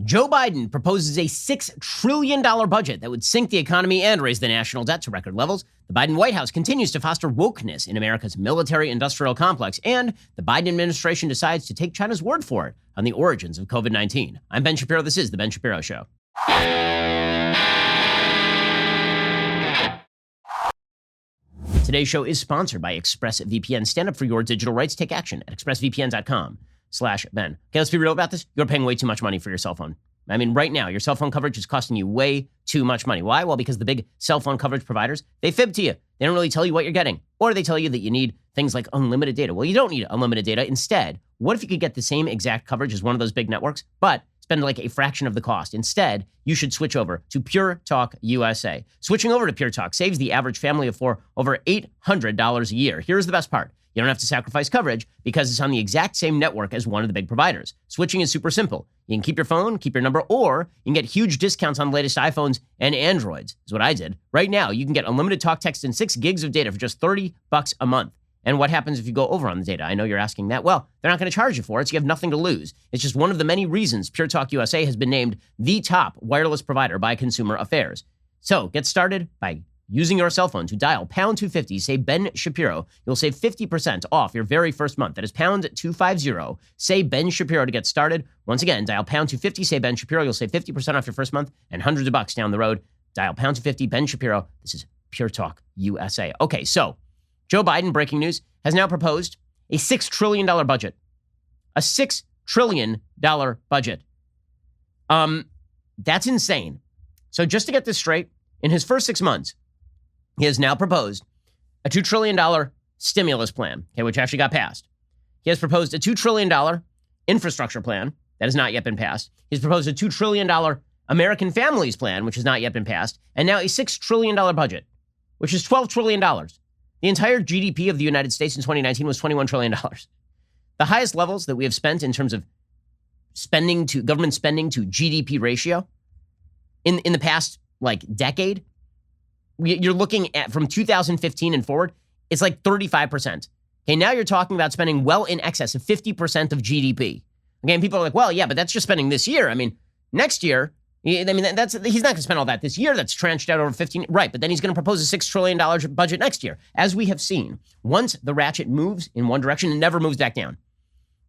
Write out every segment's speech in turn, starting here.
Joe Biden proposes a $6 trillion budget that would sink the economy and raise the national debt to record levels. The Biden White House continues to foster wokeness in America's military-industrial complex, and the Biden administration decides to take China's word for it on the origins of COVID-19. I'm Ben Shapiro. This is The Ben Shapiro Show. Today's show is sponsored by ExpressVPN. Stand up for your digital rights. Take action at expressvpn.com/Ben. Okay, let's be real about this. You're paying way too much money for your cell phone. I mean, right now, your cell phone coverage is costing you way too much money. Why? Well, because the big cell phone coverage providers, they fib to you. They don't really tell you what you're getting. Or they tell you that you need things like unlimited data. Well, you don't need unlimited data. Instead, what if you could get the same exact coverage as one of those big networks, but spend like a fraction of the cost? Instead, you should switch over to Pure Talk USA. Switching over to Pure Talk saves the average family of four over $800 a year. Here's the best part. You don't have to sacrifice coverage because it's on the exact same network as one of the big providers. Switching is super simple. You can keep your phone, keep your number, or you can get huge discounts on the latest iPhones and Androids, is what I did. Right now, you can get unlimited talk, text, and 6 gigs of data for just $30 a month. And what happens if you go over on the data? I know you're asking that. Well, they're not going to charge you for it, so you have nothing to lose. It's just one of the many reasons Pure Talk USA has been named the top wireless provider by Consumer Affairs. So get started by using your cell phone to dial pound 250, say Ben Shapiro. You'll save 50% off your very first month. That is pound 250, say Ben Shapiro to get started. Once again, dial pound 250, say Ben Shapiro. You'll save 50% off your first month and hundreds of bucks down the road. Dial pound 250, Ben Shapiro. This is Pure Talk USA. Okay, so Joe Biden, breaking news, has now proposed a $6 trillion budget. A $6 trillion budget. That's insane. So just to get this straight, in his first 6 months, he has now proposed a $2 trillion stimulus plan, okay, which actually got passed. He has proposed a $2 trillion infrastructure plan that has not yet been passed. He's proposed a $2 trillion American Families Plan, which has not yet been passed, and now a $6 trillion budget, which is $12 trillion. The entire GDP of the United States in 2019 was $21 trillion. The highest levels that we have spent in terms of government spending to GDP ratio in the past decade, you're looking at from 2015 and forward, it's like 35%. Okay, now you're talking about spending well in excess of 50% of GDP. Again, people are like, well, yeah, but that's just spending this year. I mean, next year, he's not going to spend all that this year. That's tranched out over 15. Right, but then he's going to propose a $6 trillion budget next year. As we have seen, once the ratchet moves in one direction, it never moves back down.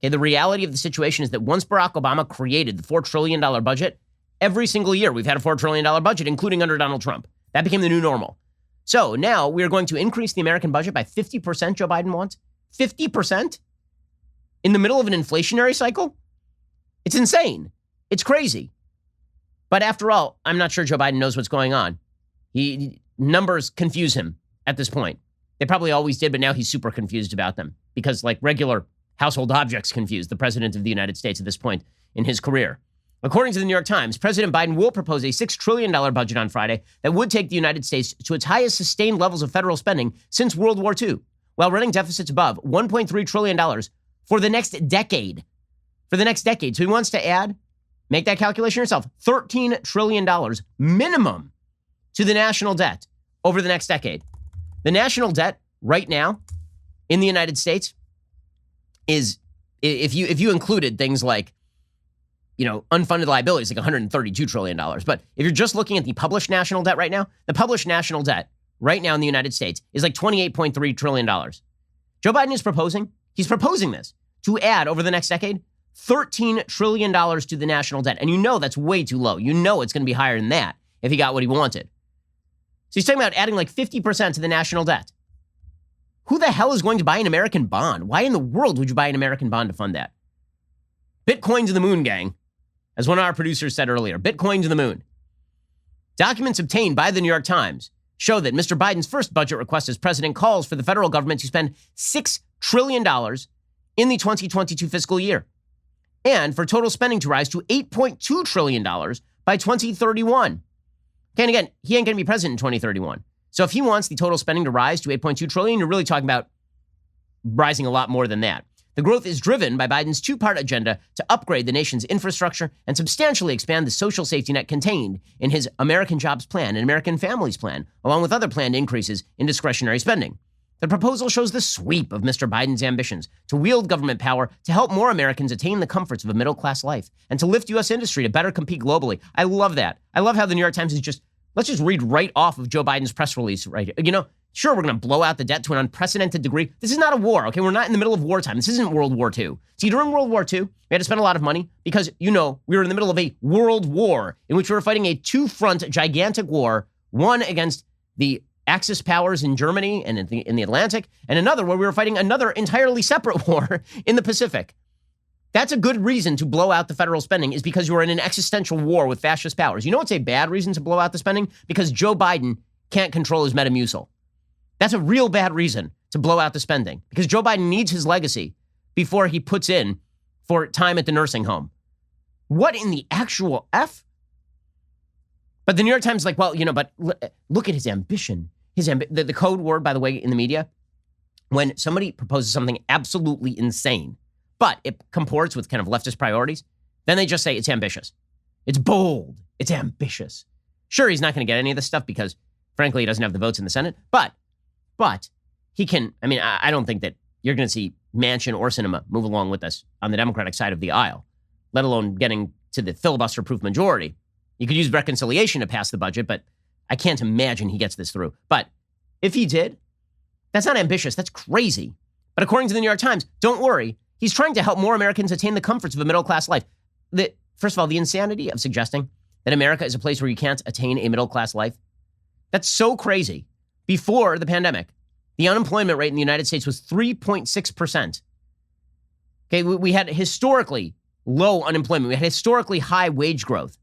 Okay, the reality of the situation is that once Barack Obama created the $4 trillion budget, every single year we've had a $4 trillion budget, including under Donald Trump. That became the new normal. So now we are going to increase the American budget by 50%, Joe Biden wants. 50%? In the middle of an inflationary cycle? It's insane. It's crazy. But after all, I'm not sure Joe Biden knows what's going on. Numbers confuse him at this point. They probably always did, but now he's super confused about them because like regular household objects confuse the president of the United States at this point in his career. According to the New York Times, President Biden will propose a $6 trillion budget on Friday that would take the United States to its highest sustained levels of federal spending since World War II, while running deficits above $1.3 trillion for the next decade. For the next decade. So he wants to make that calculation yourself, $13 trillion minimum to the national debt over the next decade. The national debt right now in the United States is, if you included things like unfunded liabilities, like $132 trillion. But if you're just looking at the published national debt right now, the published national debt right now in the United States is like $28.3 trillion. Joe Biden is proposing this to add over the next decade $13 trillion to the national debt. And that's way too low. It's going to be higher than that if he got what he wanted. So he's talking about adding like 50% to the national debt. Who the hell is going to buy an American bond? Why in the world would you buy an American bond to fund that? Bitcoin to the moon, gang. As one of our producers said earlier, Bitcoin to the moon. Documents obtained by the New York Times show that Mr. Biden's first budget request as president calls for the federal government to spend $6 trillion in the 2022 fiscal year, and for total spending to rise to $8.2 trillion by 2031. Okay, and again, he ain't going to be president in 2031. So if he wants the total spending to rise to $8.2 trillion, you're really talking about rising a lot more than that. The growth is driven by Biden's two-part agenda to upgrade the nation's infrastructure and substantially expand the social safety net contained in his American Jobs Plan and American Families Plan, along with other planned increases in discretionary spending. The proposal shows the sweep of Mr. Biden's ambitions to wield government power to help more Americans attain the comforts of a middle-class life and to lift U.S. industry to better compete globally. I love that. I love how the New York Times is just, let's just read right off of Joe Biden's press release right here. You know, sure, we're going to blow out the debt to an unprecedented degree. This is not a war, okay? We're not in the middle of wartime. This isn't World War II. See, during World War II, we had to spend a lot of money because, you know, we were in the middle of a world war in which we were fighting a two-front gigantic war, one against the Axis powers in Germany and in the Atlantic, and another where we were fighting another entirely separate war in the Pacific. That's a good reason to blow out the federal spending, is because you are in an existential war with fascist powers. You know what's a bad reason to blow out the spending? Because Joe Biden can't control his Metamucil. That's a real bad reason to blow out the spending, because Joe Biden needs his legacy before he puts in for time at the nursing home. What in the actual F? But the New York Times is like, well, you know, but look at his ambition. The code word, by the way, in the media, when somebody proposes something absolutely insane, but it comports with kind of leftist priorities, then they just say it's ambitious. It's bold. It's ambitious. Sure, he's not going to get any of this stuff because, frankly, he doesn't have the votes in the Senate, but he can. I mean, I don't think that you're going to see Manchin or Sinema move along with us on the Democratic side of the aisle, let alone getting to the filibuster-proof majority. You could use reconciliation to pass the budget, but I can't imagine he gets this through. But if he did, that's not ambitious. That's crazy. But according to the New York Times, don't worry. He's trying to help more Americans attain the comforts of a middle-class life. First of all, the insanity of suggesting that America is a place where you can't attain a middle-class life, that's so crazy. Before the pandemic, the unemployment rate in the United States was 3.6%. Okay, we had historically low unemployment. We had historically high wage growth.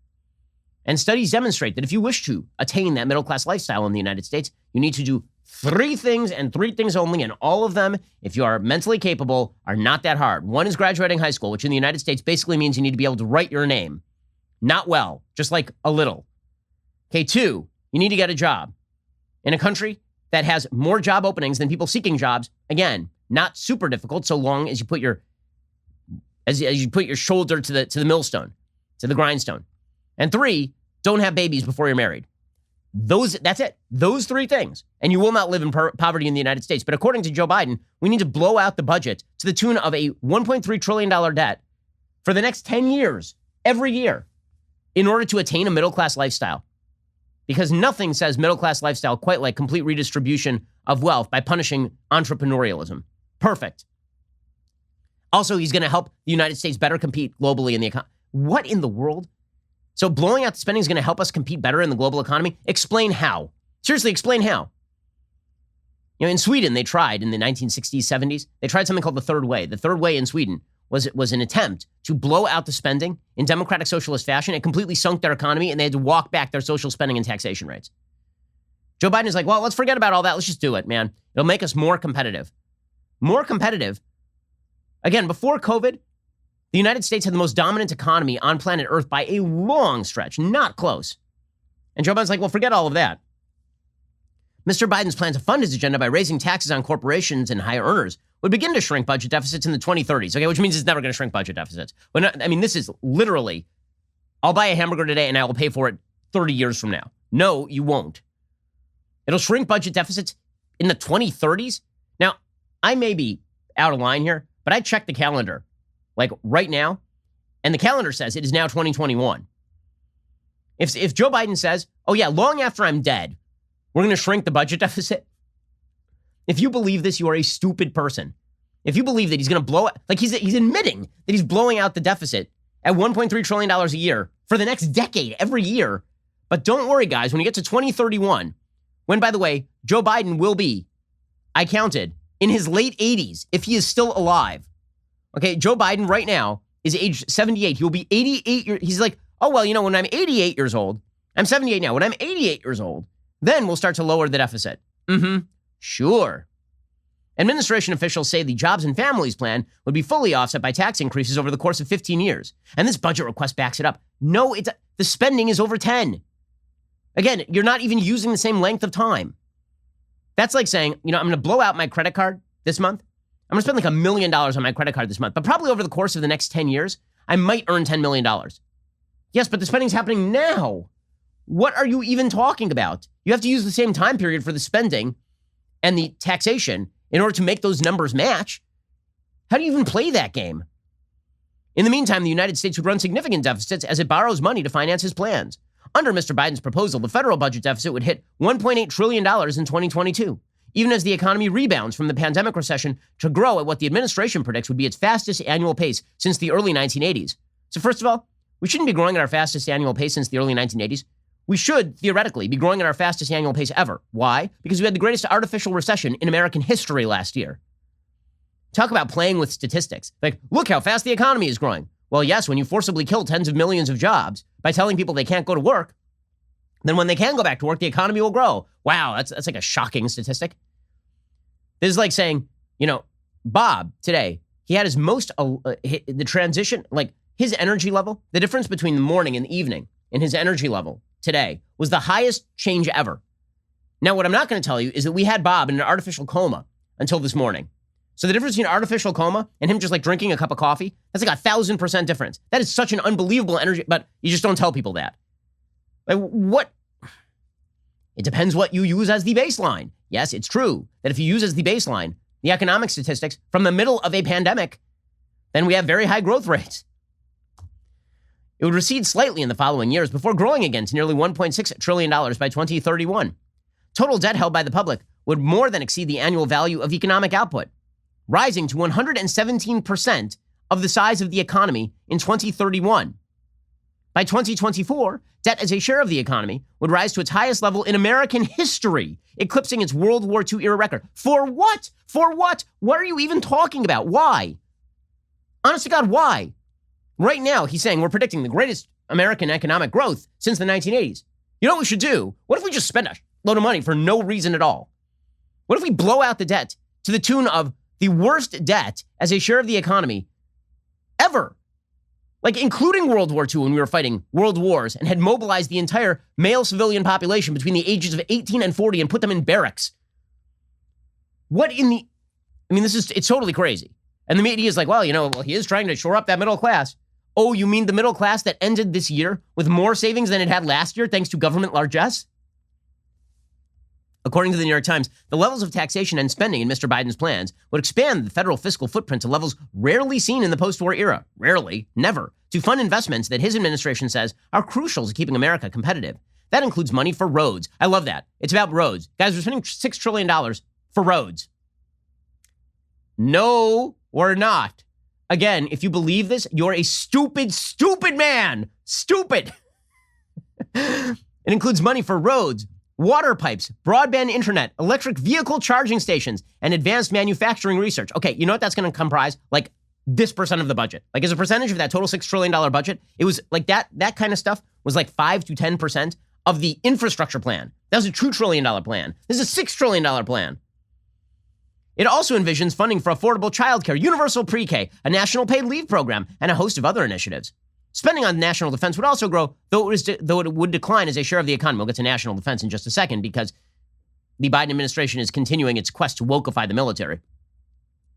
And studies demonstrate that if you wish to attain that middle-class lifestyle in the United States, you need to do three things and three things only, and all of them, if you are mentally capable, are not that hard. One is graduating high school, which in the United States basically means you need to be able to write your name. Not well, just like a little. Okay, two, you need to get a job. In a country that has more job openings than people seeking jobs, again, not super difficult so long as you put your shoulder to the millstone, to the grindstone. And three, don't have babies before you're married. That's it. Those three things. And you will not live in poverty in the United States. But according to Joe Biden, we need to blow out the budget to the tune of a $1.3 trillion debt for the next 10 years, every year, in order to attain a middle-class lifestyle. Because nothing says middle-class lifestyle quite like complete redistribution of wealth by punishing entrepreneurialism. Perfect. Also, he's going to help the United States better compete globally in the economy. What in the world? So blowing out the spending is going to help us compete better in the global economy? Explain how. Seriously, explain how. You know, in Sweden, they tried in the 1960s, 70s, they tried something called the Third Way. The Third Way in Sweden was an attempt to blow out the spending in democratic socialist fashion. It completely sunk their economy, and they had to walk back their social spending and taxation rates. Joe Biden is like, well, let's forget about all that. Let's just do it, man. It'll make us more competitive. More competitive. Again, before COVID, the United States had the most dominant economy on planet Earth by a long stretch, not close. And Joe Biden's like, well, forget all of that. Mr. Biden's plan to fund his agenda by raising taxes on corporations and high earners would begin to shrink budget deficits in the 2030s, okay, which means it's never going to shrink budget deficits. This is literally, I'll buy a hamburger today and I will pay for it 30 years from now. No, you won't. It'll shrink budget deficits in the 2030s. Now, I may be out of line here, but I checked the calendar like right now, and the calendar says it is now 2021. If Joe Biden says, oh yeah, long after I'm dead, we're going to shrink the budget deficit. If you believe this, you are a stupid person. If you believe that he's going to blow it, like he's admitting that he's blowing out the deficit at $1.3 trillion a year for the next decade, every year. But don't worry, guys, when you get to 2031, when, by the way, Joe Biden will be, I counted, in his late 80s, if he is still alive. Okay, Joe Biden right now is age 78. He will be 88 years. He's like, oh, well, you know, when I'm 88 years old, I'm 78 now. When I'm 88 years old, then we'll start to lower the deficit. Sure. Administration officials say the Jobs and Families Plan would be fully offset by tax increases over the course of 15 years. And this budget request backs it up. No, the spending is over 10. Again, you're not even using the same length of time. That's like saying, you know, I'm going to blow out my credit card this month. I'm going to spend like $1 million on my credit card this month, but probably over the course of the next 10 years, I might earn $10 million. Yes, but the spending's happening now. What are you even talking about? You have to use the same time period for the spending and the taxation in order to make those numbers match. How do you even play that game? In the meantime, the United States would run significant deficits as it borrows money to finance his plans. Under Mr. Biden's proposal, the federal budget deficit would hit $1.8 trillion in 2022, even as the economy rebounds from the pandemic recession to grow at what the administration predicts would be its fastest annual pace since the early 1980s. So first of all, we shouldn't be growing at our fastest annual pace since the early 1980s. We should, theoretically, be growing at our fastest annual pace ever. Why? Because we had the greatest artificial recession in American history last year. Talk about playing with statistics. Like, look how fast the economy is growing. Well, yes, when you forcibly kill tens of millions of jobs by telling people they can't go to work, then when they can go back to work, the economy will grow. Wow, that's like a shocking statistic. This is like saying, Bob today, he had his most, the transition, like his energy level, the difference between the morning and the evening in his energy level today was the highest change ever. Now, what I'm not going to tell you is that we had Bob in an artificial coma until this morning. So the difference between artificial coma and him just like drinking a cup of coffee, that's like 1,000% difference. That is such an unbelievable energy, but you just don't tell people that. Like what? It depends what you use as the baseline. Yes, it's true that if you use as the baseline the economic statistics from the middle of a pandemic, then we have very high growth rates. It would recede slightly in the following years before growing again to nearly $1.6 trillion by 2031. Total debt held by the public would more than exceed the annual value of economic output, rising to 117% of the size of the economy in 2031. By 2024, debt as a share of the economy would rise to its highest level in American history, eclipsing its World War II era record. For what? For what? What are you even talking about? Why? Honest to God, why? Right now, he's saying we're predicting the greatest American economic growth since the 1980s. You know what we should do? What if we just spend a load of money for no reason at all? What if we blow out the debt to the tune of the worst debt as a share of the economy ever? Like including World War II when we were fighting world wars and had mobilized the entire male civilian population between the ages of 18 and 40 and put them in barracks. It's totally crazy. And the media is like, well, he is trying to shore up that middle class. Oh, you mean the middle class that ended this year with more savings than it had last year thanks to government largesse? According to the New York Times, the levels of taxation and spending in Mr. Biden's plans would expand the federal fiscal footprint to levels rarely seen in the post-war era. Rarely, never. To fund investments that his administration says are crucial to keeping America competitive. That includes money for roads. I love that. It's about roads. Guys, we're spending $6 trillion for roads. No, we're not. Again, if you believe this, you're a stupid, stupid man. Stupid. It includes money for roads, water pipes, broadband internet, electric vehicle charging stations, and advanced manufacturing research. Okay, you know what that's going to comprise? Like this percent of the budget. Like as a percentage of that total $6 trillion budget, it was like that kind of stuff was like 5 to 10% of the infrastructure plan. That was a $2 trillion plan. This is a $6 trillion plan. It also envisions funding for affordable childcare, universal pre-K, a national paid leave program, and a host of other initiatives. Spending on national defense would also grow, though it would decline as a share of the economy. We'll get to national defense in just a second because the Biden administration is continuing its quest to wokeify the military.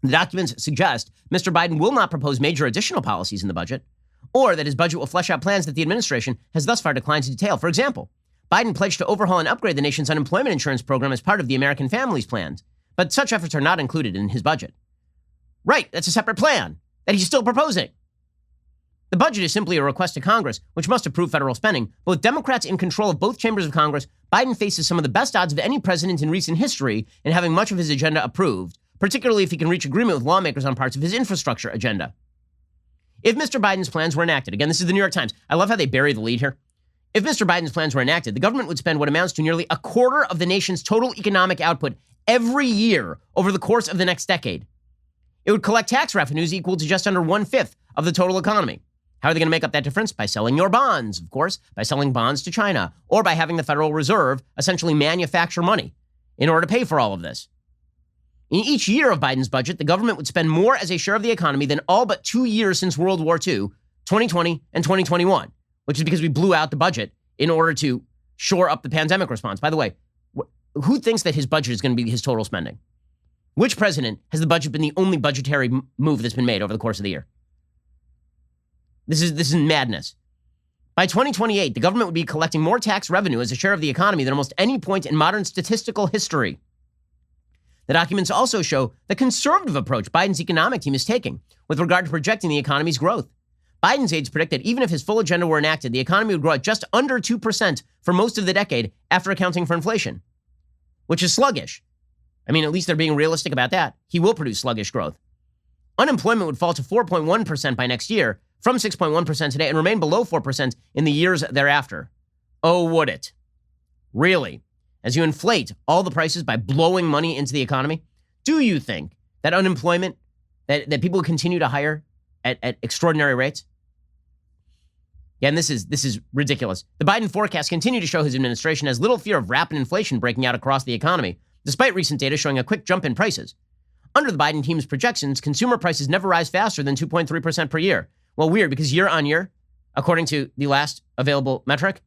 The documents suggest Mr. Biden will not propose major additional policies in the budget, or that his budget will flesh out plans that the administration has thus far declined to detail. For example, Biden pledged to overhaul and upgrade the nation's unemployment insurance program as part of the American Families Plans, but such efforts are not included in his budget. Right, that's a separate plan that he's still proposing. The budget is simply a request to Congress, which must approve federal spending. But with Democrats in control of both chambers of Congress, Biden faces some of the best odds of any president in recent history in having much of his agenda approved, particularly if he can reach agreement with lawmakers on parts of his infrastructure agenda. If Mr. Biden's plans were enacted, again, this is the New York Times. I love how they bury the lead here. If Mr. Biden's plans were enacted, the government would spend what amounts to nearly a quarter of the nation's total economic output every year over the course of the next decade. It would collect tax revenues equal to just under 1/5 of the total economy. How are they going to make up that difference? By selling your bonds, of course, by selling bonds to China, or by having the Federal Reserve essentially manufacture money in order to pay for all of this. In each year of Biden's budget, the government would spend more as a share of the economy than all but 2 years since World War II, 2020 and 2021, which is because we blew out the budget in order to shore up the pandemic response. By the way, who thinks that his budget is going to be his total spending? Which president has the budget been the only budgetary move that's been made over the course of the year? This is madness. By 2028, the government would be collecting more tax revenue as a share of the economy than almost any point in modern statistical history. The documents also show the conservative approach Biden's economic team is taking with regard to projecting the economy's growth. Biden's aides predict that even if his full agenda were enacted, the economy would grow at just under 2% for most of the decade after accounting for inflation, which is sluggish. I mean, at least they're being realistic about that. He will produce sluggish growth. Unemployment would fall to 4.1% by next year from 6.1% today and remain below 4% in the years thereafter. Oh, would it? Really? As you inflate all the prices by blowing money into the economy, do you think that unemployment, that people continue to hire at extraordinary rates? Yeah, and this is ridiculous. The Biden forecasts continue to show his administration has little fear of rapid inflation breaking out across the economy, despite recent data showing a quick jump in prices. Under the Biden team's projections, consumer prices never rise faster than 2.3% per year. Well, weird, because year on year, according to the last available metric,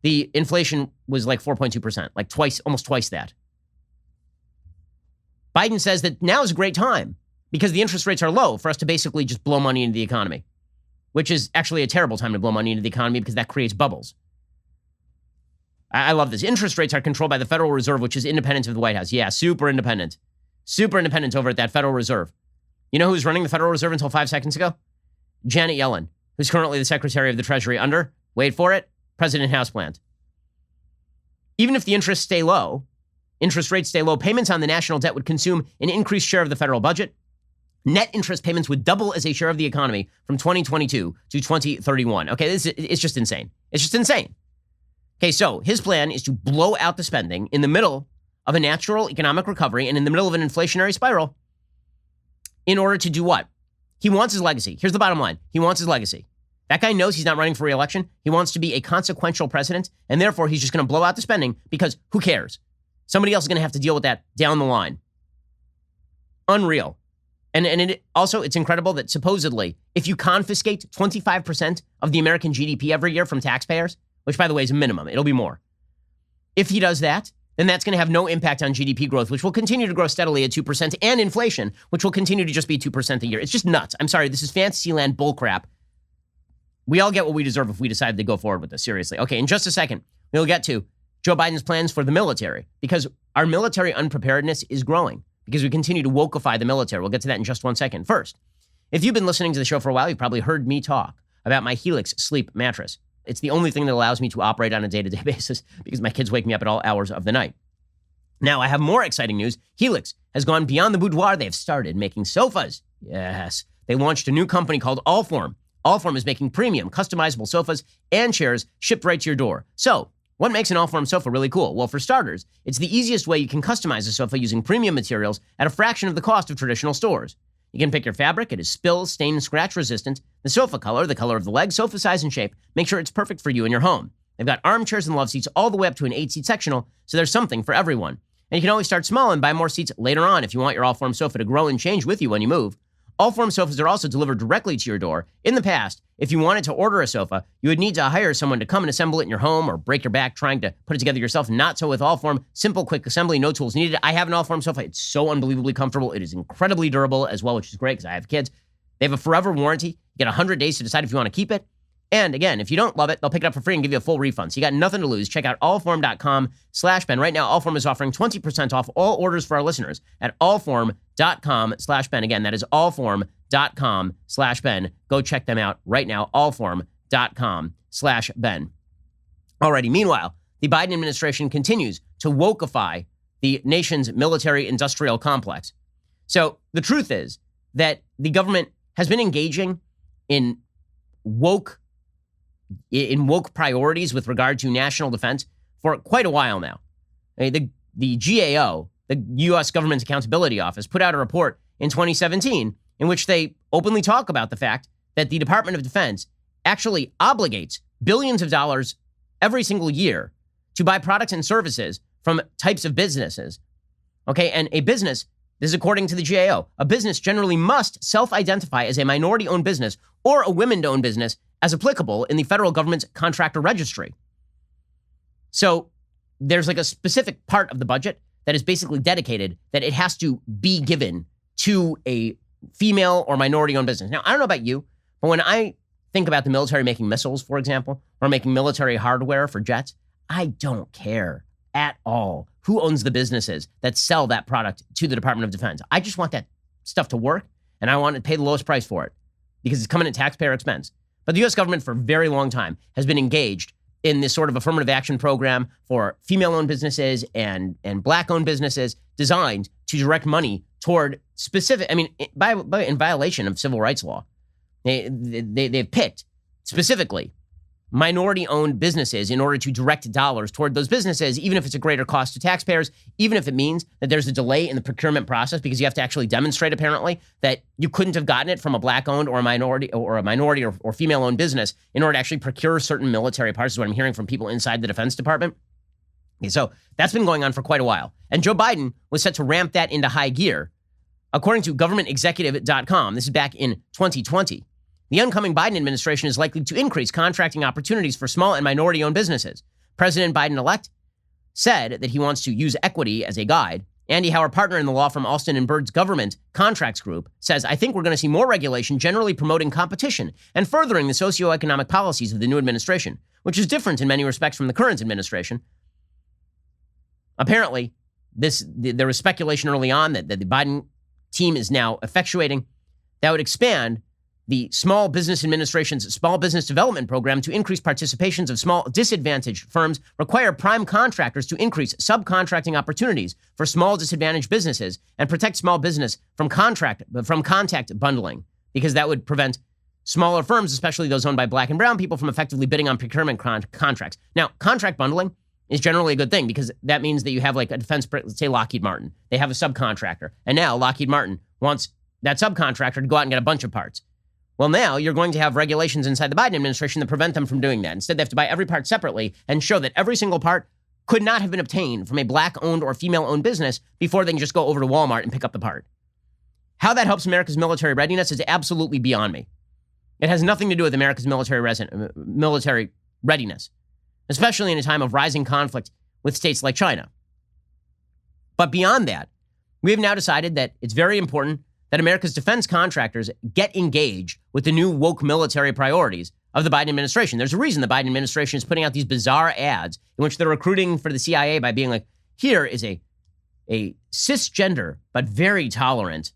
the inflation was like 4.2%, like almost twice that. Biden says that now is a great time because the interest rates are low for us to basically just blow money into the economy, which is actually a terrible time to blow money into the economy because that creates bubbles. I love this. Interest rates are controlled by the Federal Reserve, which is independent of the White House. Yeah, super independent. Super independent over at that Federal Reserve. You know who's running the Federal Reserve until 5 seconds ago? Janet Yellen, who's currently the Secretary of the Treasury under, wait for it, President Houseplant. Even if the interest rates stay low, payments on the national debt would consume an increased share of the federal budget. Net interest payments would double as a share of the economy from 2022 to 2031. Okay, it's just insane. It's just insane. Okay, so his plan is to blow out the spending in the middle of a natural economic recovery and in the middle of an inflationary spiral in order to do what? He wants his legacy. Here's the bottom line. He wants his legacy. That guy knows he's not running for re-election. He wants to be a consequential president, and therefore he's just going to blow out the spending because who cares? Somebody else is going to have to deal with that down the line. Unreal. And it's incredible that supposedly if you confiscate 25% of the American GDP every year from taxpayers, which by the way is a minimum, it'll be more. If he does that, then that's going to have no impact on GDP growth, which will continue to grow steadily at 2%, and inflation, which will continue to just be 2% a year. It's just nuts. I'm sorry, this is fantasyland bullcrap. We all get what we deserve if we decide to go forward with this, seriously. Okay, in just a second, we'll get to Joe Biden's plans for the military, because our military unpreparedness is growing, because we continue to wokeify the military. We'll get to that in just 1 second. First, if you've been listening to the show for a while, you've probably heard me talk about my Helix sleep mattress. It's the only thing that allows me to operate on a day-to-day basis because my kids wake me up at all hours of the night. Now, I have more exciting news. Helix has gone beyond the boudoir. They have started making sofas. Yes. They launched a new company called Allform. Allform is making premium, customizable sofas and chairs shipped right to your door. So, what makes an Allform sofa really cool? Well, for starters, it's the easiest way you can customize a sofa using premium materials at a fraction of the cost of traditional stores. You can pick your fabric. It is spill, stain, and scratch resistant. The sofa color, the color of the leg, sofa size, and shape. Make sure it's perfect for you and your home. They've got armchairs and love seats all the way up to an 8-seat sectional, so there's something for everyone. And you can always start small and buy more seats later on if you want your Allform sofa to grow and change with you when you move. Allform sofas are also delivered directly to your door. In the past, if you wanted to order a sofa, you would need to hire someone to come and assemble it in your home or break your back trying to put it together yourself. Not so with Allform. Simple, quick assembly, no tools needed. I have an Allform sofa. It's so unbelievably comfortable. It is incredibly durable as well, which is great because I have kids. They have a forever warranty. You get 100 days to decide if you want to keep it. And again, if you don't love it, they'll pick it up for free and give you a full refund. So you got nothing to lose. Check out allform.com/Ben. Right now, Allform is offering 20% off all orders for our listeners at allform.com/Ben. Again, that is allform.com/Ben. Go check them out right now, allform.com/Ben. Alrighty, meanwhile, the Biden administration continues to wokeify the nation's military-industrial complex. So the truth is that the government has been engaging in woke priorities with regard to national defense for quite a while now. The GAO, the U.S. Government Accountability Office, put out a report in 2017 in which they openly talk about the fact that the Department of Defense actually obligates billions of dollars every single year to buy products and services from types of businesses. Okay, and a business, this is according to the GAO, a business generally must self-identify as a minority-owned business or a women-owned business as applicable in the federal government's contractor registry. So there's like a specific part of the budget that is basically dedicated that it has to be given to a female or minority-owned business. Now, I don't know about you, but when I think about the military making missiles, for example, or making military hardware for jets, I don't care at all who owns the businesses that sell that product to the Department of Defense. I just want that stuff to work, and I want to pay the lowest price for it because it's coming at taxpayer expense. But the U.S. government for a very long time has been engaged in this sort of affirmative action program for female-owned businesses and black-owned businesses designed to direct money toward specific, I mean, in violation of civil rights law. They've picked specifically minority-owned businesses in order to direct dollars toward those businesses, even if it's a greater cost to taxpayers, even if it means that there's a delay in the procurement process because you have to actually demonstrate, apparently, that you couldn't have gotten it from a black-owned or a minority or female-owned business in order to actually procure certain military parts, is what I'm hearing from people inside the Defense Department. Okay, so that's been going on for quite a while. And Joe Biden was set to ramp that into high gear. According to governmentexecutive.com, this is back in 2020, the incoming Biden administration is likely to increase contracting opportunities for small and minority-owned businesses. President Biden-elect said that he wants to use equity as a guide. Andy Howard, partner in the law firm Alston & Bird's Government Contracts Group, says, I think we're going to see more regulation generally promoting competition and furthering the socioeconomic policies of the new administration, which is different in many respects from the current administration. Apparently, there was speculation early on that the Biden team is now effectuating that would expand the Small Business Administration's Small Business Development Program to increase participations of small disadvantaged firms, require prime contractors to increase subcontracting opportunities for small disadvantaged businesses, and protect small business from contact bundling, because that would prevent smaller firms, especially those owned by black and brown people, from effectively bidding on procurement contracts. Now, contract bundling is generally a good thing because that means that you have like a defense, let's say Lockheed Martin. They have a subcontractor, and now Lockheed Martin wants that subcontractor to go out and get a bunch of parts. Well, now you're going to have regulations inside the Biden administration that prevent them from doing that. Instead, they have to buy every part separately and show that every single part could not have been obtained from a black-owned or female-owned business before they can just go over to Walmart and pick up the part. How that helps America's military readiness is absolutely beyond me. It has nothing to do with America's military readiness, especially in a time of rising conflict with states like China. But beyond that, we have now decided that it's very important that America's defense contractors get engaged with the new woke military priorities of the Biden administration. There's a reason the Biden administration is putting out these bizarre ads in which they're recruiting for the CIA by being like, here is a cisgender but very tolerant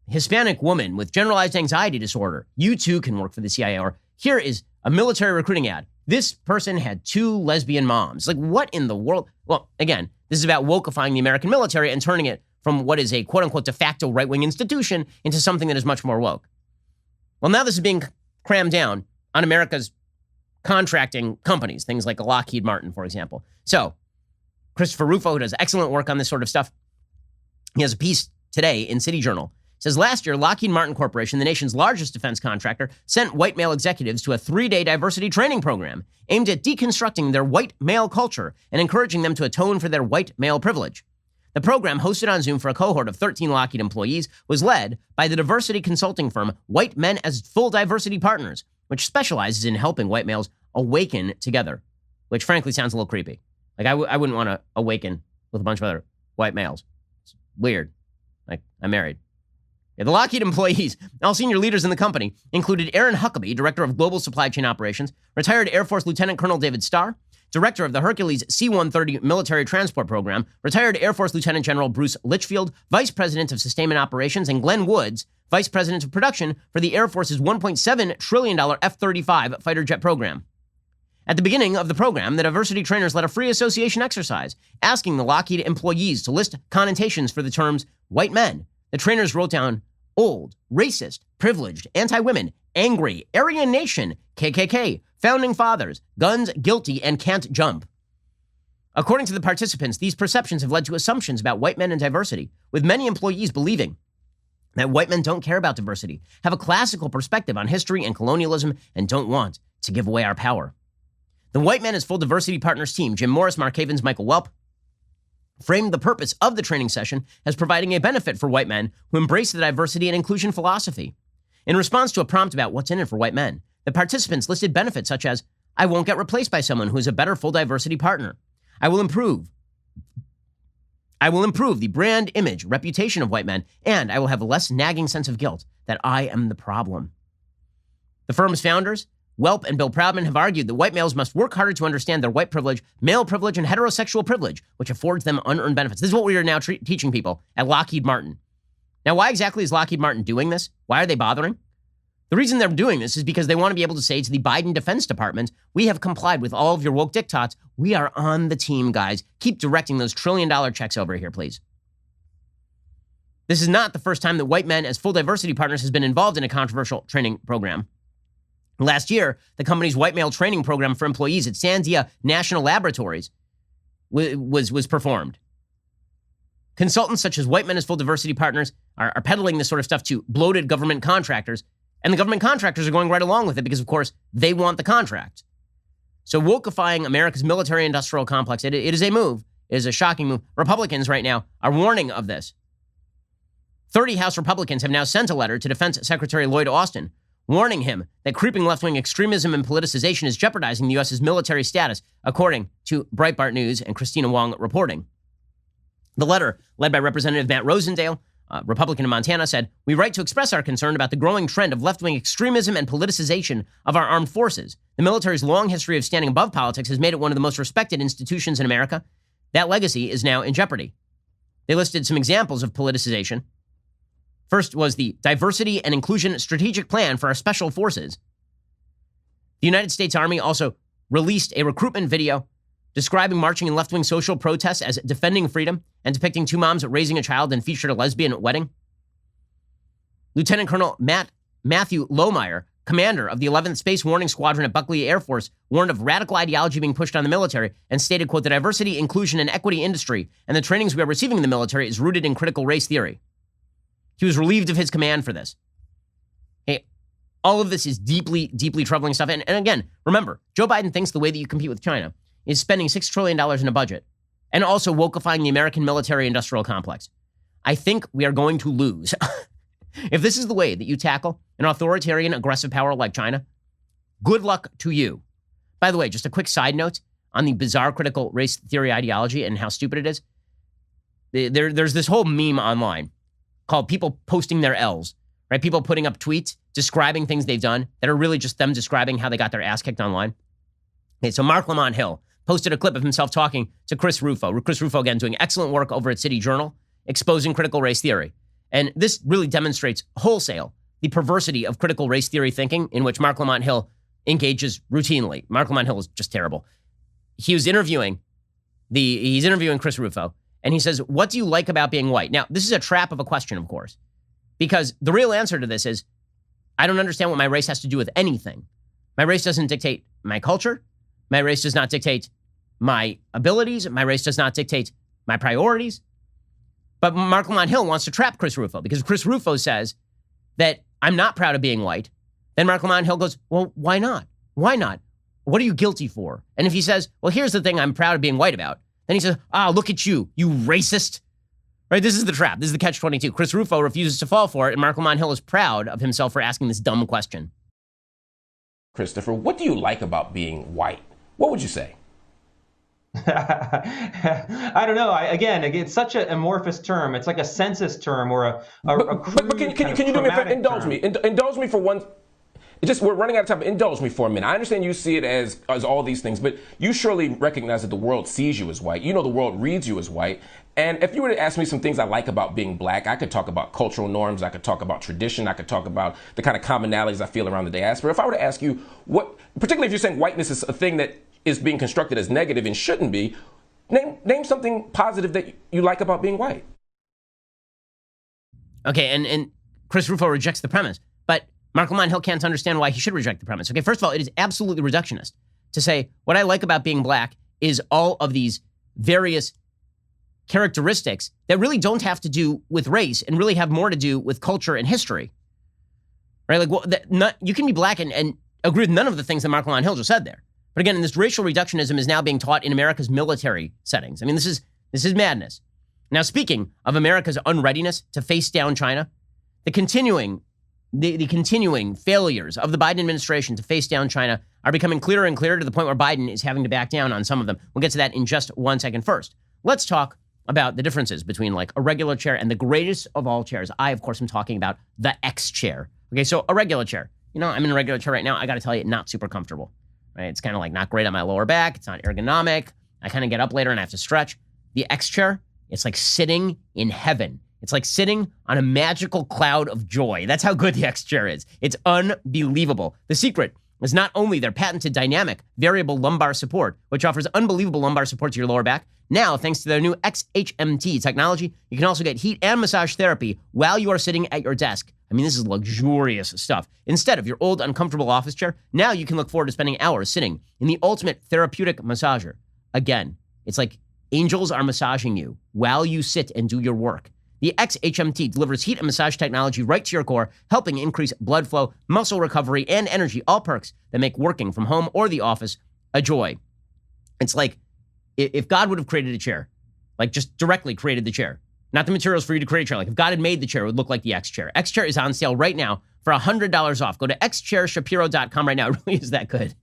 Hispanic woman with generalized anxiety disorder. You too can work for the CIA. Or here is a military recruiting ad. This person had 2 lesbian moms. Like, what in the world? Well, again, this is about wokeifying the American military and turning it from what is a quote-unquote de facto right-wing institution into something that is much more woke. Well, now this is being crammed down on America's contracting companies, things like Lockheed Martin, for example. So Christopher Rufo, who does excellent work on this sort of stuff, he has a piece today in City Journal. It says, last year, Lockheed Martin Corporation, the nation's largest defense contractor, sent white male executives to a 3-day diversity training program aimed at deconstructing their white male culture and encouraging them to atone for their white male privilege. The program, hosted on Zoom for a cohort of 13 Lockheed employees, was led by the diversity consulting firm White Men as Full Diversity Partners, which specializes in helping white males awaken together, which frankly sounds a little creepy. Like, I wouldn't want to awaken with a bunch of other white males. It's weird. Like, I'm married. Yeah, the Lockheed employees, all senior leaders in the company, included Aaron Huckabee, Director of Global Supply Chain Operations, retired Air Force Lieutenant Colonel David Starr, Director of the Hercules C-130 Military Transport Program, retired Air Force Lieutenant General Bruce Litchfield, Vice President of Sustainment Operations, and Glenn Woods, Vice President of Production for the Air Force's $1.7 trillion F-35 fighter jet program. At the beginning of the program, the diversity trainers led a free association exercise, asking the Lockheed employees to list connotations for the terms white men. The trainers wrote down old, racist, privileged, anti-women, angry, Aryan Nation, KKK, founding fathers, guns, guilty, and can't jump. According to the participants, these perceptions have led to assumptions about white men and diversity, with many employees believing that white men don't care about diversity, have a classical perspective on history and colonialism, and don't want to give away our power. The White Men as Full Diversity Partners team, Jim Morris, Mark Havens, Michael Welp, framed the purpose of the training session as providing a benefit for white men who embrace the diversity and inclusion philosophy. In response to a prompt about what's in it for white men, the participants listed benefits such as, I won't get replaced by someone who is a better full diversity partner. I will improve the brand image, reputation of white men, and I will have a less nagging sense of guilt that I am the problem. The firm's founders Welp and Bill Proudman have argued that white males must work harder to understand their white privilege, male privilege, and heterosexual privilege, which affords them unearned benefits. This is what we are now teaching people at Lockheed Martin. Now, why exactly is Lockheed Martin doing this? Why are they bothering? The reason they're doing this is because they want to be able to say to the Biden Defense Department, we have complied with all of your woke diktats. We are on the team, guys. Keep directing those trillion-dollar checks over here, please. This is not the first time that white men as full diversity partners has been involved in a controversial training program. Last year, the company's white male training program for employees at Sandia National Laboratories was performed. Consultants such as white men as full diversity partners are peddling this sort of stuff to bloated government contractors, and the government contractors are going right along with it because, of course, they want the contract. So wokeifying America's military-industrial complex, it is a move. It is a shocking move. Republicans right now are warning of this. 30 House Republicans have now sent a letter to Defense Secretary Lloyd Austin, warning him that creeping left-wing extremism and politicization is jeopardizing the U.S.'s military status, according to Breitbart News and Christina Wong reporting. The letter, led by Representative Matt Rosendale, Republican in Montana, said, "We write to express our concern about the growing trend of left-wing extremism and politicization of our armed forces. The military's long history of standing above politics has made it one of the most respected institutions in America. That legacy is now in jeopardy." They listed some examples of politicization. First was the Diversity and Inclusion Strategic Plan for our Special Forces. The United States Army also released a recruitment video describing marching in left-wing social protests as defending freedom and depicting two moms raising a child and featured a lesbian wedding. Lieutenant Colonel Matthew Lohmeyer, commander of the 11th Space Warning Squadron at Buckley Air Force, warned of radical ideology being pushed on the military and stated, quote, "The diversity, inclusion, and equity industry and the trainings we are receiving in the military is rooted in critical race theory." He was relieved of his command for this. Hey, all of this is deeply, deeply troubling stuff. And again, remember, Joe Biden thinks the way that you compete with China is spending $6 trillion in a budget and also wokeifying the American military-industrial complex. I think we are going to lose. If this is the way that you tackle an authoritarian, aggressive power like China, good luck to you. By the way, just a quick side note on the bizarre critical race theory ideology and how stupid it is. There's this whole meme online called people posting their L's, right? People putting up tweets describing things they've done that are really just them describing how they got their ass kicked online. Okay, so Mark Lamont Hill posted a clip of himself talking to Chris Rufo. Chris Rufo, again, doing excellent work over at City Journal, exposing critical race theory. And this really demonstrates wholesale the perversity of critical race theory thinking in which Mark Lamont Hill engages routinely. Mark Lamont Hill is just terrible. He's interviewing Chris Rufo, and he says, "What do you like about being white?" Now, this is a trap of a question, of course, because the real answer to this is, I don't understand what my race has to do with anything. My race doesn't dictate my culture. My race does not dictate my abilities. My race does not dictate my priorities. But Mark Lamont Hill wants to trap Chris Rufo because Chris Rufo says that I'm not proud of being white. Then Mark Lamont Hill goes, well, why not? Why not? What are you guilty for? And if he says, well, here's the thing I'm proud of being white about, then he says, look at you racist. Right? This is the trap. This is the catch-22. Chris Rufo refuses to fall for it, and Mark Lamont Hill is proud of himself for asking this dumb question. Christopher, what do you like about being white? What would you say? I don't know. Again, it's such an amorphous term. It's like a census term or a but can you do me a favor? Indulge me. Indulge me for one. We're running out of time. Indulge me for a minute. I understand you see it as all these things, but you surely recognize that the world sees you as white. You know the world reads you as white. And if you were to ask me some things I like about being black, I could talk about cultural norms. I could talk about tradition. I could talk about the kind of commonalities I feel around the diaspora. If I were to ask you what, particularly if you're saying whiteness is a thing that is being constructed as negative and shouldn't be, name something positive that you like about being white. Okay, and Chris Rufo rejects the premise, but Mark Lamont Hill can't understand why he should reject the premise. Okay, first of all, it is absolutely reductionist to say what I like about being black is all of these various characteristics that really don't have to do with race and really have more to do with culture and history. Right? Like, well, you can be black and agree with none of the things that Mark Lamont Hill just said there. But again, this racial reductionism is now being taught in America's military settings. I mean, this is madness. Now, speaking of America's unreadiness to face down China, the continuing failures of the Biden administration to face down China are becoming clearer and clearer to the point where Biden is having to back down on some of them. We'll get to that in just 1 second. First, let's talk about the differences between like a regular chair and the greatest of all chairs. I, of course, am talking about the X chair. Okay, so a regular chair. I'm in a regular chair right now. I got to tell you, not super comfortable, right? It's kind of like not great on my lower back. It's not ergonomic. I kind of get up later and I have to stretch. The X chair, it's like sitting in heaven. It's like sitting on a magical cloud of joy. That's how good the X chair is. It's unbelievable. The secret is not only their patented dynamic variable lumbar support, which offers unbelievable lumbar support to your lower back. Now, thanks to their new XHMT technology, you can also get heat and massage therapy while you are sitting at your desk. I mean, this is luxurious stuff. Instead of your old uncomfortable office chair, now you can look forward to spending hours sitting in the ultimate therapeutic massager. Again, it's like angels are massaging you while you sit and do your work. The XHMT delivers heat and massage technology right to your core, helping increase blood flow, muscle recovery, and energy, all perks that make working from home or the office a joy. It's like if God would have created a chair, like just directly created the chair, not the materials for you to create a chair. Like if God had made the chair, it would look like the X chair. X chair is on sale right now for $100 off. Go to xchairshapiro.com right now. It really is that good.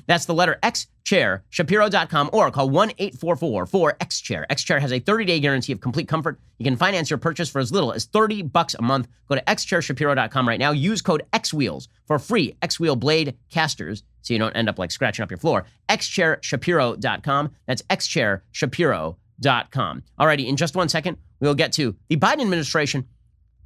That's the letter xchairshapiro.com or call 1-844-4XChair. X-Chair has a 30-day guarantee of complete comfort. You can finance your purchase for as little as $30 a month. Go to xchairshapiro.com right now. Use code XWheels for free X-Wheel blade casters so you don't end up like scratching up your floor. xchairshapiro.com. That's xchairshapiro.com. Alrighty, in just 1 second, we'll get to the Biden administration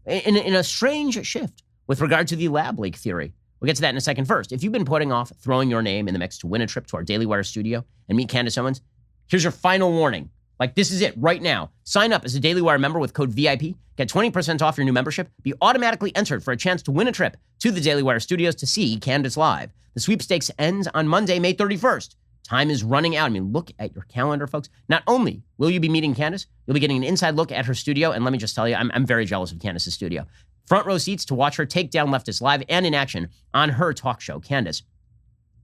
in a strange shift with regard to the lab leak theory. We'll get to that in a second. First, if you've been putting off throwing your name in the mix to win a trip to our Daily Wire studio and meet Candace Owens, here's your final warning. Like, this is it right now. Sign up as a Daily Wire member with code VIP. Get 20% off your new membership. Be automatically entered for a chance to win a trip to the Daily Wire studios to see Candace live. The sweepstakes ends on Monday, May 31st. Time is running out. I mean, look at your calendar, folks. Not only will you be meeting Candace, you'll be getting an inside look at her studio. And let me just tell you, I'm very jealous of Candace's studio. Front row seats to watch her take down leftists live and in action on her talk show, Candace.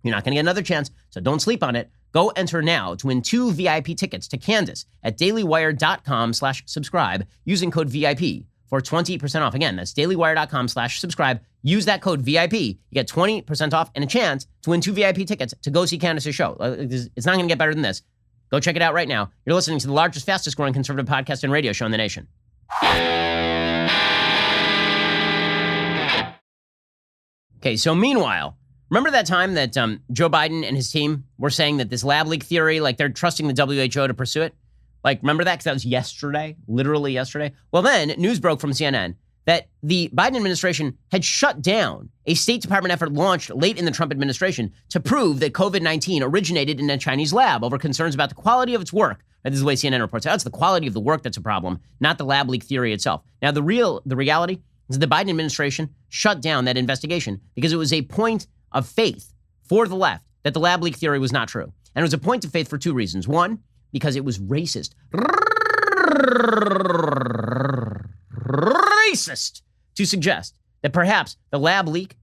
You're not going to get another chance, so don't sleep on it. Go enter now to win 2 VIP tickets to Candace at dailywire.com/subscribe using code VIP for 20% off. Again, that's dailywire.com/subscribe. Use that code VIP. You get 20% off and a chance to win 2 VIP tickets to go see Candace's show. It's not going to get better than this. Go check it out right now. You're listening to the largest, fastest growing conservative podcast and radio show in the nation. Okay, so meanwhile, remember that time that Joe Biden and his team were saying that this lab leak theory, like they're trusting the WHO to pursue it? Like, remember that? Because that was yesterday, literally yesterday. Well, then news broke from CNN that the Biden administration had shut down a State Department effort launched late in the Trump administration to prove that COVID-19 originated in a Chinese lab over concerns about the quality of its work. This is the way CNN reports out. It's the quality of the work that's a problem, not the lab leak theory itself. Now, the reality is the Biden administration shut down that investigation because it was a point of faith for the left that the lab leak theory was not true. And it was a point of faith for 2 reasons. One, because it was racist. Racist to suggest that perhaps the lab leak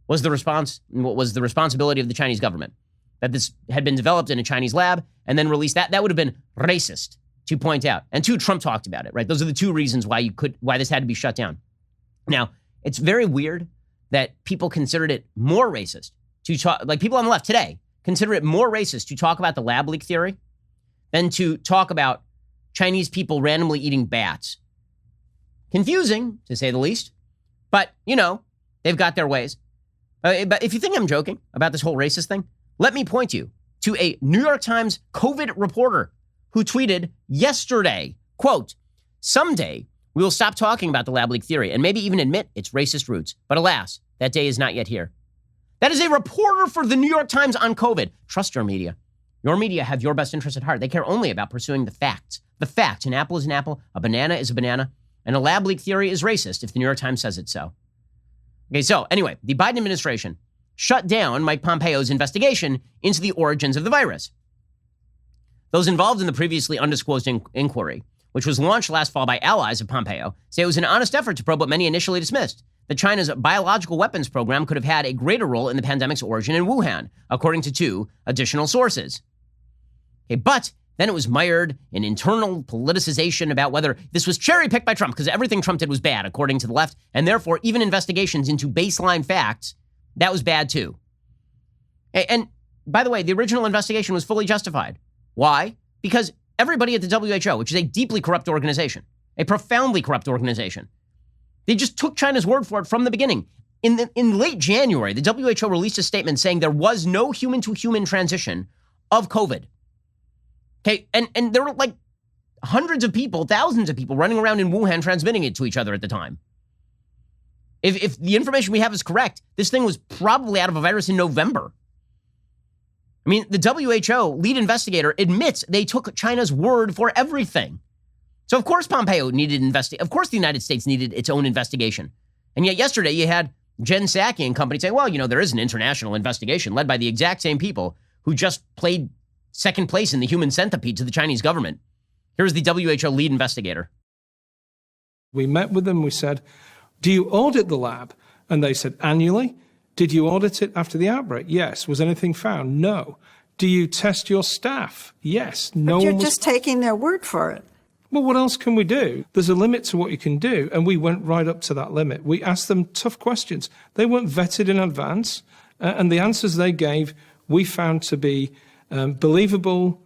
was the responsibility of the Chinese government. That this had been developed in a Chinese lab and then released. That would have been racist to point out. And 2, Trump talked about it, right? Those are the 2 reasons why this had to be shut down. Now, it's very weird that people considered it more racist to talk, like people on the left today consider it more racist to talk about the lab leak theory than to talk about Chinese people randomly eating bats. Confusing, to say the least. But, they've got their ways. But if you think I'm joking about this whole racist thing, let me point you to a New York Times COVID reporter who tweeted yesterday, quote, "Someday we will stop talking about the lab leak theory and maybe even admit its racist roots. But alas, that day is not yet here." That is a reporter for the New York Times on COVID. Trust your media. Your media have your best interest at heart. They care only about pursuing the facts. The facts. An apple is an apple. A banana is a banana. And a lab leak theory is racist if the New York Times says it so. Okay, so anyway, the Biden administration shut down Mike Pompeo's investigation into the origins of the virus. Those involved in the previously undisclosed inquiry, which was launched last fall by allies of Pompeo, say it was an honest effort to probe what many initially dismissed, that China's biological weapons program could have had a greater role in the pandemic's origin in Wuhan, according to 2 additional sources. Okay, but then it was mired in internal politicization about whether this was cherry-picked by Trump, because everything Trump did was bad, according to the left, and therefore even investigations into baseline facts, that was bad too. And by the way, the original investigation was fully justified. Why? Because everybody at the WHO, which is a deeply corrupt organization, a profoundly corrupt organization, they just took China's word for it from the beginning. in late January, the WHO released a statement saying there was no human-to-human transmission of COVID. Okay, and there were like hundreds of people, thousands of people running around in Wuhan transmitting it to each other at the time. If the information we have is correct, this thing was probably out of a virus in November. I mean, the WHO lead investigator admits they took China's word for everything. So of course Pompeo needed of course the United States needed its own investigation. And yet yesterday you had Jen Psaki and company say, well, there is an international investigation led by the exact same people who just played second place in the human centipede to the Chinese government. Here's the WHO lead investigator. We met with them. We said, do you audit the lab? And they said, annually. Did you audit it after the outbreak? Yes. Was anything found? No. Do you test your staff? Yes. No. But you're just taking their word for it. Well, what else can we do? There's a limit to what you can do. And we went right up to that limit. We asked them tough questions. They weren't vetted in advance. And the answers they gave, we found to be believable,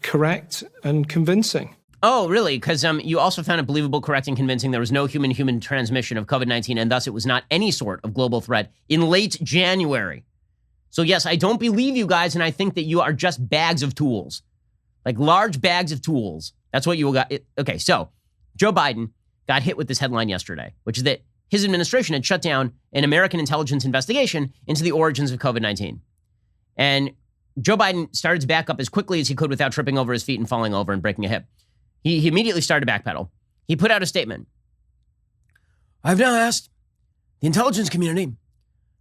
correct, and convincing. Oh, really? Because you also found it believable, correct, and convincing there was no human-human transmission of COVID-19, and thus it was not any sort of global threat in late January. So yes, I don't believe you guys, and I think that you are just bags of tools. Like large bags of tools. That's what you got. Okay, so Joe Biden got hit with this headline yesterday, which is that his administration had shut down an American intelligence investigation into the origins of COVID-19. And Joe Biden started to back up as quickly as he could without tripping over his feet and falling over and breaking a hip. He immediately started to backpedal. He put out a statement. I've now asked the intelligence community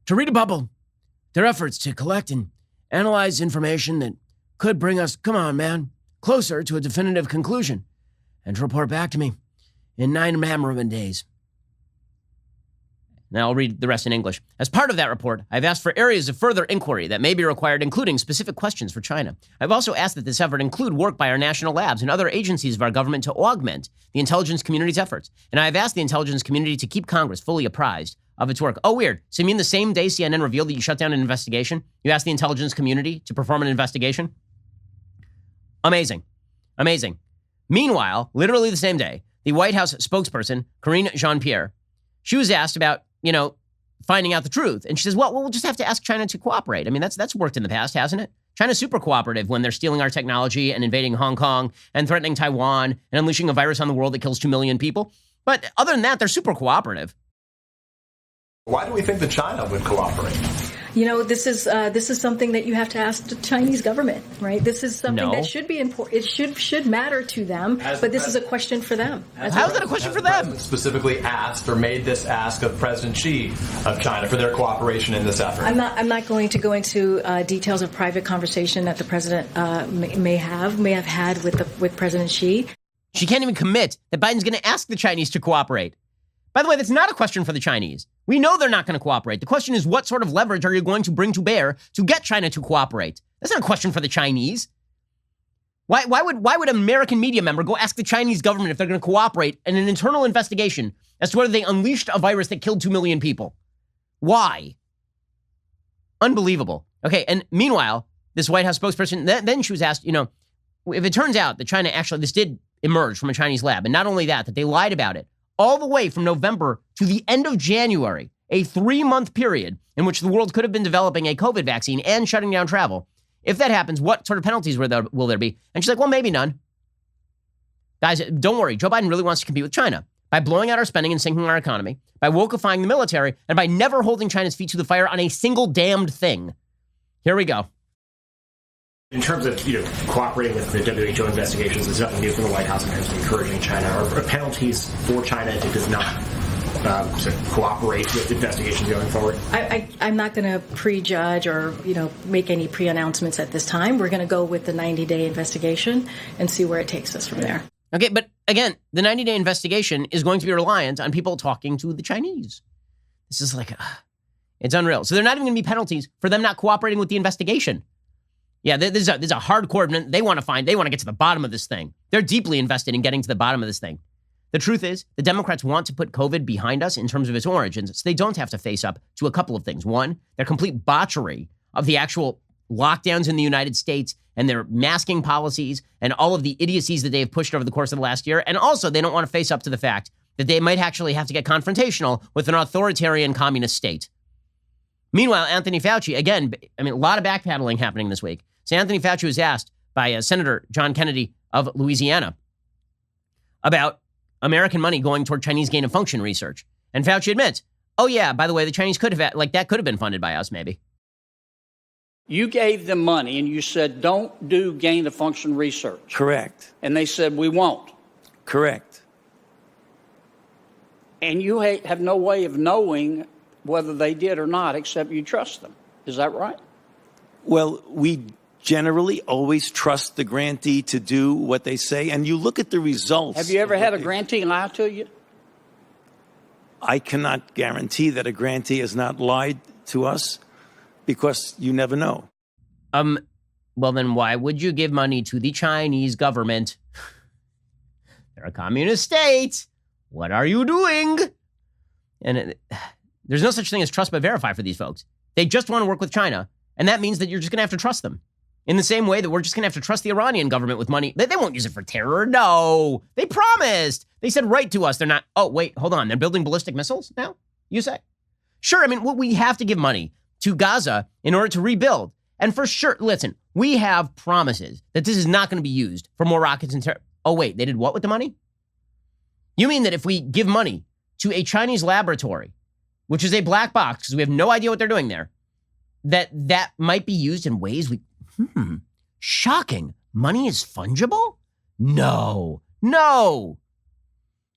to redouble their efforts to collect and analyze information that could bring us, come on, man, closer to a definitive conclusion, and to report back to me in 9 memorable days. Now I'll read the rest in English. As part of that report, I've asked for areas of further inquiry that may be required, including specific questions for China. I've also asked that this effort include work by our national labs and other agencies of our government to augment the intelligence community's efforts. And I've asked the intelligence community to keep Congress fully apprised of its work. Oh, weird. So you mean the same day CNN revealed that you shut down an investigation, you asked the intelligence community to perform an investigation? Amazing. Amazing. Meanwhile, literally the same day, the White House spokesperson, Karine Jean-Pierre, she was asked about, finding out the truth. And she says, well, we'll just have to ask China to cooperate. I mean, that's worked in the past, hasn't it? China's super cooperative when they're stealing our technology and invading Hong Kong and threatening Taiwan and unleashing a virus on the world that kills 2 million people. But other than that, they're super cooperative. Why do we think that China would cooperate? This is something that you have to ask the Chinese government, right? This is something that should be important. It should matter to them, but this is a question for them. How is that a question for them? Specifically asked or made this ask of President Xi of China for their cooperation in this effort. I'm not going to go into details of private conversation that the president may have had with President Xi. She can't even commit that Biden's going to ask the Chinese to cooperate. By the way, that's not a question for the Chinese. We know they're not going to cooperate. The question is, what sort of leverage are you going to bring to bear to get China to cooperate? That's not a question for the Chinese. Why would an American media member go ask the Chinese government if they're going to cooperate in an internal investigation as to whether they unleashed a virus that killed 2 million people? Why? Unbelievable. Okay, and meanwhile, this White House spokesperson, then she was asked, if it turns out that China actually, this did emerge from a Chinese lab, and not only that they lied about it, all the way from November to the end of January, a 3-month period in which the world could have been developing a COVID vaccine and shutting down travel. If that happens, what sort of penalties will there be? And she's like, well, maybe none. Guys, don't worry. Joe Biden really wants to compete with China by blowing out our spending and sinking our economy, by wokeifying the military, and by never holding China's feet to the fire on a single damned thing. Here we go. In terms of cooperating with the WHO investigations, there's nothing new from the White House in terms of encouraging China or penalties for China if it does not cooperate with investigations going forward. I'm not going to prejudge or make any pre-announcements at this time. We're going to go with the 90-day investigation and see where it takes us from there. Okay, but again, the 90-day investigation is going to be reliant on people talking to the Chinese. This is it's unreal. So they're not even going to be penalties for them not cooperating with the investigation. Yeah, there's a hardcore, they want to get to the bottom of this thing. They're deeply invested in getting to the bottom of this thing. The truth is, the Democrats want to put COVID behind us in terms of its origins, so they don't have to face up to a couple of things. One, their complete botchery of the actual lockdowns in the United States and their masking policies and all of the idiocies that they have pushed over the course of the last year. And also, they don't want to face up to the fact that they might actually have to get confrontational with an authoritarian communist state. Meanwhile, Anthony Fauci, again, a lot of backpedaling happening this week. So Anthony Fauci was asked by Senator John Kennedy of Louisiana about American money going toward Chinese gain of function research. And Fauci admits, oh yeah, by the way, the Chinese could have, that could have been funded by us maybe. You gave them money and you said, don't do gain of function research. Correct. And they said, we won't. Correct. And you have no way of knowing whether they did or not, except you trust them. Is that right? Well, we generally always trust the grantee to do what they say, and you look at the results. Have you ever had a grantee lie to you? I cannot guarantee that a grantee has not lied to us because you never know. Well, then why would you give money to the Chinese government? They're a communist state. What are you doing? And there's no such thing as trust but verify for these folks. They just want to work with China, and that means that you're just going to have to trust them. In the same way that we're just going to have to trust the Iranian government with money. They won't use it for terror. No. They promised. They said right to us. They're not. Oh, wait, hold on. They're building ballistic missiles now? You say? Sure, we have to give money to Gaza in order to rebuild. And for sure, listen, we have promises that this is not going to be used for more rockets and terror. Oh, wait, they did what with the money? You mean that if we give money to a Chinese laboratory, which is a black box because we have no idea what they're doing there, that might be used in ways shocking. Money is fungible? No.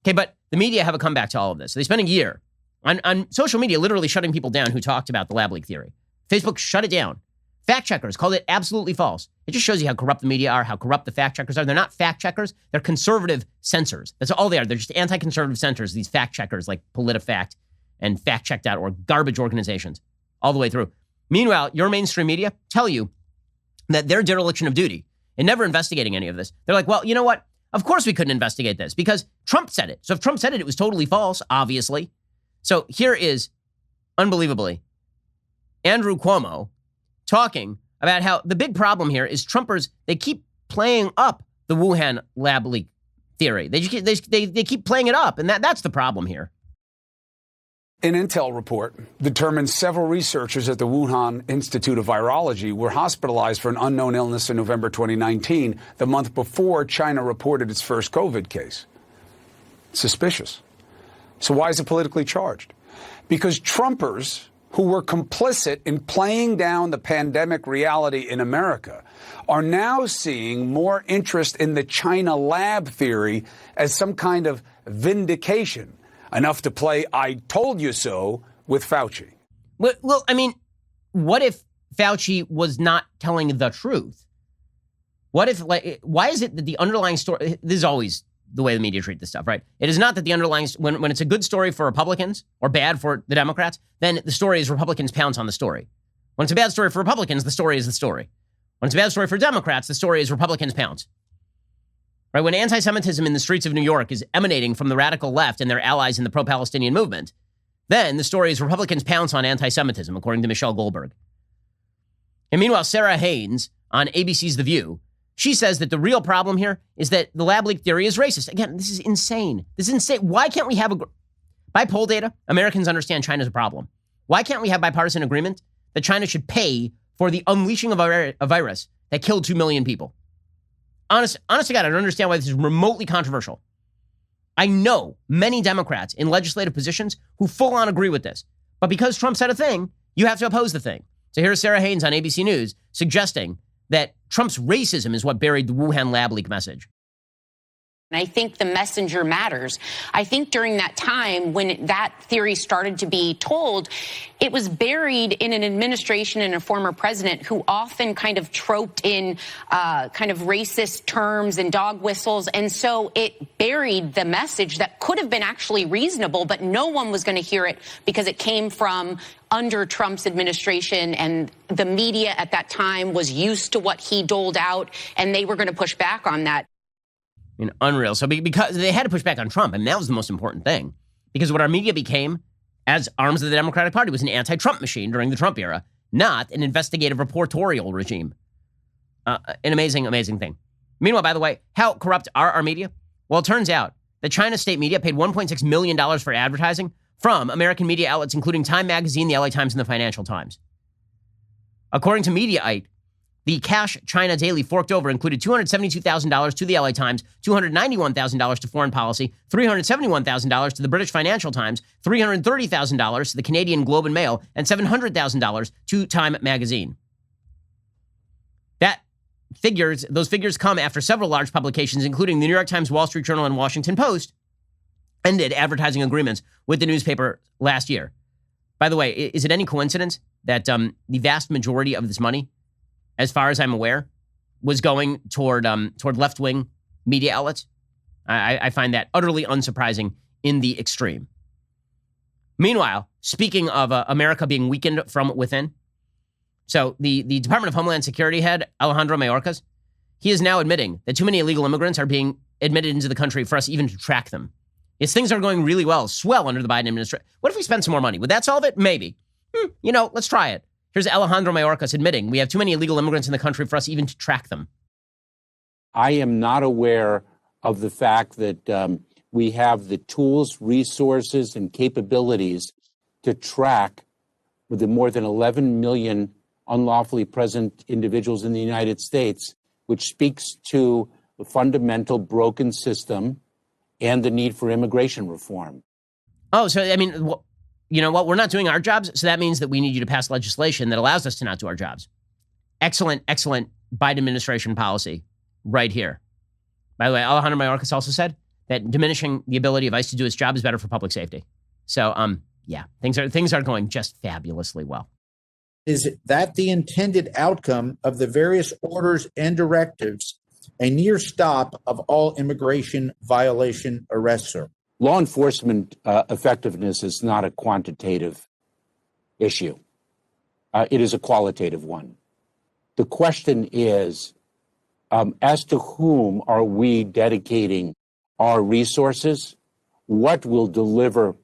Okay, but the media have a comeback to all of this. So they spent a year on social media literally shutting people down who talked about the lab leak theory. Facebook shut it down. Fact checkers called it absolutely false. It just shows you how corrupt the media are, how corrupt the fact checkers are. They're not fact checkers. They're conservative censors. That's all they are. They're just anti-conservative censors, these fact checkers like PolitiFact and FactCheck.org, garbage organizations all the way through. Meanwhile, your mainstream media tell you that their dereliction of duty in never investigating any of this. They're like, well, you know what? Of course we couldn't investigate this because Trump said it. So if Trump said it, it was totally false, obviously. So here is, unbelievably, Andrew Cuomo talking about how the big problem here is Trumpers, they keep playing up the Wuhan lab leak theory. They keep playing it up, and that's the problem here. An intel report determines several researchers at the Wuhan Institute of Virology were hospitalized for an unknown illness in November 2019, the month before China reported its first COVID case. Suspicious. So why is it politically charged? Because Trumpers who were complicit in playing down the pandemic reality in America are now seeing more interest in the China lab theory as some kind of vindication, enough to play I told you so with Fauci. Well, what if Fauci was not telling the truth? What if, why is it that the underlying story, this is always the way the media treat this stuff, right? It is not that the underlying, when it's a good story for Republicans or bad for the Democrats, then the story is Republicans pounce on the story. When it's a bad story for Republicans, the story is the story. When it's a bad story for Democrats, the story is Republicans pounce. Right? When anti-Semitism in the streets of New York is emanating from the radical left and their allies in the pro-Palestinian movement, then the story is Republicans pounce on anti-Semitism, according to Michelle Goldberg. And meanwhile, Sarah Haynes on ABC's The View, she says that the real problem here is that the lab leak theory is racist. Again, this is insane. This is insane. Why can't we have by poll data, Americans understand China's a problem. Why can't we have bipartisan agreement that China should pay for the unleashing of a virus that killed 2 million people? Honest to God, I don't understand why this is remotely controversial. I know many Democrats in legislative positions who full on agree with this. But because Trump said a thing, you have to oppose the thing. So here's Sarah Haynes on ABC News suggesting that Trump's racism is what buried the Wuhan lab leak message. And I think the messenger matters. I think during that time when that theory started to be told, it was buried in an administration and a former president who often kind of troped in kind of racist terms and dog whistles. And so it buried the message that could have been actually reasonable, but no one was going to hear it because it came from under Trump's administration, and the media at that time was used to what he doled out, and they were going to push back on that. Unreal. So because they had to push back on Trump, and that was the most important thing. Because what our media became as arms of the Democratic Party was an anti-Trump machine during the Trump era, not an investigative reportorial regime. An amazing, amazing thing. Meanwhile, by the way, how corrupt are our media? Well, it turns out that China's state media paid $1.6 million for advertising from American media outlets, including Time Magazine, the LA Times, and the Financial Times. According to Mediaite, the cash China Daily forked over included $272,000 to the LA Times, $291,000 to Foreign Policy, $371,000 to the British Financial Times, $330,000 to the Canadian Globe and Mail, and $700,000 to Time Magazine. Those figures come after several large publications, including the New York Times, Wall Street Journal, and Washington Post, ended advertising agreements with the newspaper last year. By the way, is it any coincidence that the vast majority of this money, as far as I'm aware, was going toward left-wing media outlets? I find that utterly unsurprising in the extreme. Meanwhile, speaking of America being weakened from within, so the Department of Homeland Security head, Alejandro Mayorkas, he is now admitting that too many illegal immigrants are being admitted into the country for us even to track them. Yes, things are going really well, swell under the Biden administration. What if we spend some more money? Would that solve it? Maybe. Let's try it. Here's Alejandro Mayorkas admitting we have too many illegal immigrants in the country for us even to track them. I am not aware of the fact that we have the tools, resources, and capabilities to track with the more than 11 million unlawfully present individuals in the United States, which speaks to the fundamental broken system and the need for immigration reform. Oh, so, I mean, you know what? We're not doing our jobs, so that means that we need you to pass legislation that allows us to not do our jobs. Excellent, excellent Biden administration policy right here. By the way, Alejandro Mayorkas also said that diminishing the ability of ICE to do its job is better for public safety. So, things are going just fabulously well. Is that the intended outcome of the various orders and directives, a near stop of all immigration violation arrests, sir? Law enforcement effectiveness is not a quantitative issue. It is a qualitative one. The question is, as to whom are we dedicating our resources? What will deliver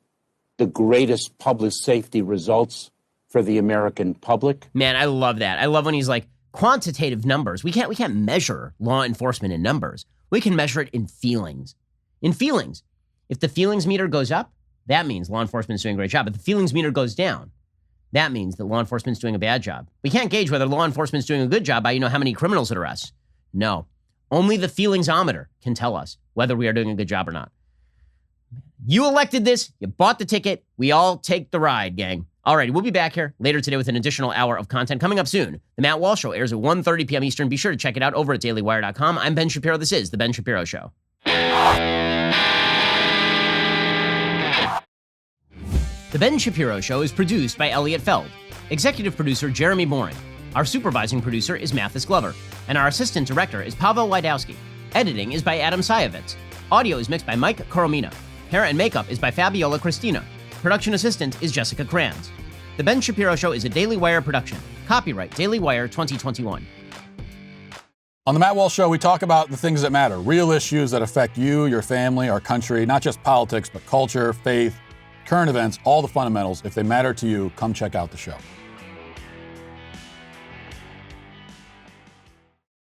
the greatest public safety results for the American public? Man, I love that. I love when he's like, quantitative numbers. We can't measure law enforcement in numbers. We can measure it in feelings. In feelings. If the feelings meter goes up, that means law enforcement is doing a great job. If the feelings meter goes down, that means that law enforcement is doing a bad job. We can't gauge whether law enforcement is doing a good job by, how many criminals it arrests. No. Only the feelingsometer can tell us whether we are doing a good job or not. You elected this. You bought the ticket. We all take the ride, gang. All right, we'll be back here later today with an additional hour of content coming up soon. The Matt Walsh Show airs at 1:30 p.m. Eastern. Be sure to check it out over at dailywire.com. I'm Ben Shapiro. This is The Ben Shapiro Show. The Ben Shapiro Show is produced by Elliot Feld. Executive producer Jeremy Boring. Our supervising producer is Mathis Glover. And our assistant director is Pavel Wydowski. Editing is by Adam Sayevitz. Audio is mixed by Mike Coromina. Hair and makeup is by Fabiola Cristina. Production assistant is Jessica Kranz. The Ben Shapiro Show is a Daily Wire production. Copyright Daily Wire 2021. On The Matt Walsh Show, we talk about the things that matter, real issues that affect you, your family, our country, not just politics, but culture, faith, current events, all the fundamentals. If they matter to you, come check out the show.